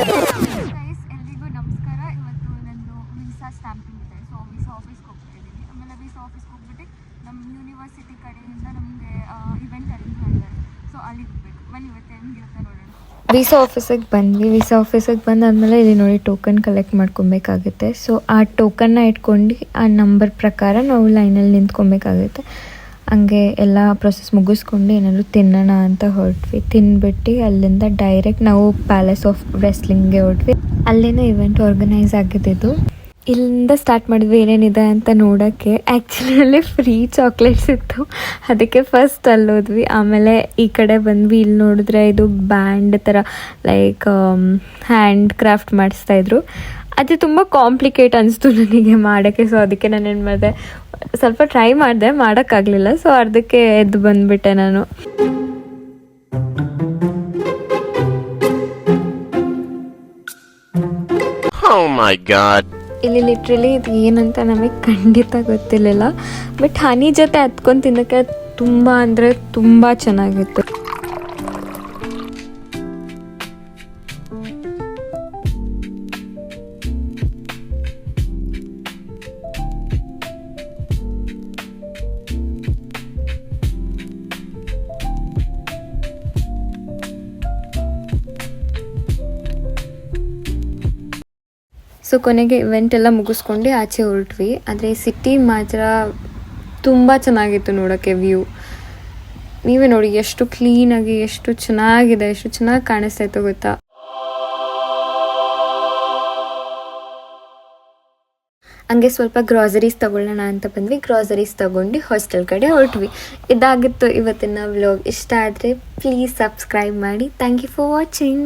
ಎಲ್ರಿಗೂ ನಮಸ್ಕಾರ. ಇವತ್ತು ನಂದು ವೀಸಾ ಸ್ಟ್ಯಾಂಪಿಂಗ್ ಇದೆ. ಸೊ ವೀಸಾ ಆಫೀಸ್ಗೆ ಹೋಗ್ತಾ ಇದ್ದೀನಿ. ಆಮೇಲೆ ವೀಸಾ ಆಫೀಸ್ಗೆ ಹೋಗ್ಬಿಟ್ಟು ನಮ್ಮ ಯೂನಿವರ್ಸಿಟಿ ಕಡೆಯಿಂದ ನಮಗೆ ಇವೆಂಟ್ ಅರೇಂಜ್ ಮಾಡಿದ್ದಾರೆ. ಸೊ ಅಲ್ಲಿಗೆ ಹೋಗ್ಬೇಕು. ಬನ್ನಿ ಇವತ್ತು ಹೆಂಗಿರುತ್ತೆ ನೋಡೋಣ. ವೀಸಾ ಆಫೀಸಿಗೆ ಬಂದ್ವಿ. ವೀಸಾ ಆಫೀಸಿಗೆ ಬಂದಾದಮೇಲೆ ಇಲ್ಲಿ ನೋಡಿ ಟೋಕನ್ ಕಲೆಕ್ಟ್ ಮಾಡ್ಕೊಬೇಕಾಗುತ್ತೆ. ಸೊ ಆ ಟೋಕನ್ನ ಇಟ್ಕೊಂಡು ಆ ನಂಬರ್ ಪ್ರಕಾರ ನಾವು ಲೈನಲ್ಲಿ ನಿಂತ್ಕೊಬೇಕಾಗುತ್ತೆ. ಹಂಗೆ ಎಲ್ಲ ಪ್ರೊಸೆಸ್ ಮುಗಿಸ್ಕೊಂಡು ಏನಾದರೂ ತಿನ್ನೋಣ ಅಂತ ಹೊರಟ್ವಿ. ತಿಂದ್ಬಿಟ್ಟು ಅಲ್ಲಿಂದ ಡೈರೆಕ್ಟ್ ನಾವು ಪ್ಯಾಲೇಸ್ ಆಫ್ ರೆಸ್ಲಿಂಗ್ಗೆ ಹೊರಟ್ವಿ. ಅಲ್ಲೇನೋ ಇವೆಂಟ್ ಆರ್ಗನೈಸ್ ಆಗಿದ್ದು. ಇಲ್ಲಿಂದ ಸ್ಟಾರ್ಟ್ ಮಾಡಿದ್ವಿ ಏನೇನಿದೆ ಅಂತ ನೋಡೋಕ್ಕೆ. ಆ್ಯಕ್ಚುಲಿ ಫ್ರೀ ಚಾಕ್ಲೇಟ್ಸ್ ಇತ್ತು, ಅದಕ್ಕೆ ಫಸ್ಟ್ ಅಲ್ಲೋದ್ವಿ. ಆಮೇಲೆ ಈ ಕಡೆ ಬಂದ್ವಿ. ಇಲ್ಲಿ ನೋಡಿದ್ರೆ ಇದು ಬ್ಯಾಂಡ್ ಥರ ಲೈಕ್ ಹ್ಯಾಂಡ್ ಕ್ರಾಫ್ಟ್ ಮಾಡಿಸ್ತಾಯಿದ್ರು. ಅದು ತುಂಬ ಕಾಂಪ್ಲಿಕೇಟ್ ಅನಿಸ್ತು ನನಗೆ ಮಾಡೋಕ್ಕೆ. ಸೊ ಅದಕ್ಕೆ ನಾನು ಏನು ಮಾಡಿದೆ, ಸ್ವಲ್ಪ ಟ್ರೈ ಮಾಡಿದೆ, ಮಾಡೋಕ್ಕಾಗಲಿಲ್ಲ. ಸೊ ಅರ್ಧಕ್ಕೆ ಎದ್ದು ಬಂದುಬಿಟ್ಟೆ ನಾನು. Oh my God. ಇಲ್ಲಿ ಲಿಟ್ರಲಿ ಇದು ಏನಂತ ನಮಗೆ ಖಂಡಿತ ಗೊತ್ತಿರಲಿಲ್ಲ. ಬಟ್ ಹನಿ ಜೊತೆ ಹತ್ಕೊಂಡು ತಿನ್ನೋಕ್ಕೆ ತುಂಬ ಅಂದರೆ ತುಂಬ ಚೆನ್ನಾಗಿತ್ತು. ಸೊ ಕೊನೆಗೆ ಇವೆಂಟ್ ಎಲ್ಲ ಮುಗಿಸ್ಕೊಂಡು ಆಚೆ ಹೊರಟ್ವಿ. ಆದರೆ ಸಿಟಿ ಮಾತ್ರ ತುಂಬ ಚೆನ್ನಾಗಿತ್ತು ನೋಡೋಕ್ಕೆ. ವ್ಯೂ ನೀವೇ ನೋಡಿ ಎಷ್ಟು ಕ್ಲೀನಾಗಿ, ಎಷ್ಟು ಚೆನ್ನಾಗಿದೆ, ಎಷ್ಟು ಚೆನ್ನಾಗಿ ಕಾಣಿಸ್ತಾಯಿತ್ತು ಗೊತ್ತಾ. ಹಂಗೆ ಸ್ವಲ್ಪ ಗ್ರಾಸರೀಸ್ ತೊಗೊಳ್ಳೋಣ ಅಂತ ಬಂದ್ವಿ. ಗ್ರಾಸರೀಸ್ ತೊಗೊಂಡು ಹಾಸ್ಟೆಲ್ ಕಡೆ ಹೊರಟ್ವಿ. ಇದಾಗಿತ್ತು ಇವತ್ತಿನ ವ್ಲಾಗ್. ಇಷ್ಟ ಆದರೆ ಪ್ಲೀಸ್ ಸಬ್ಸ್ಕ್ರೈಬ್ ಮಾಡಿ. Thank you for watching.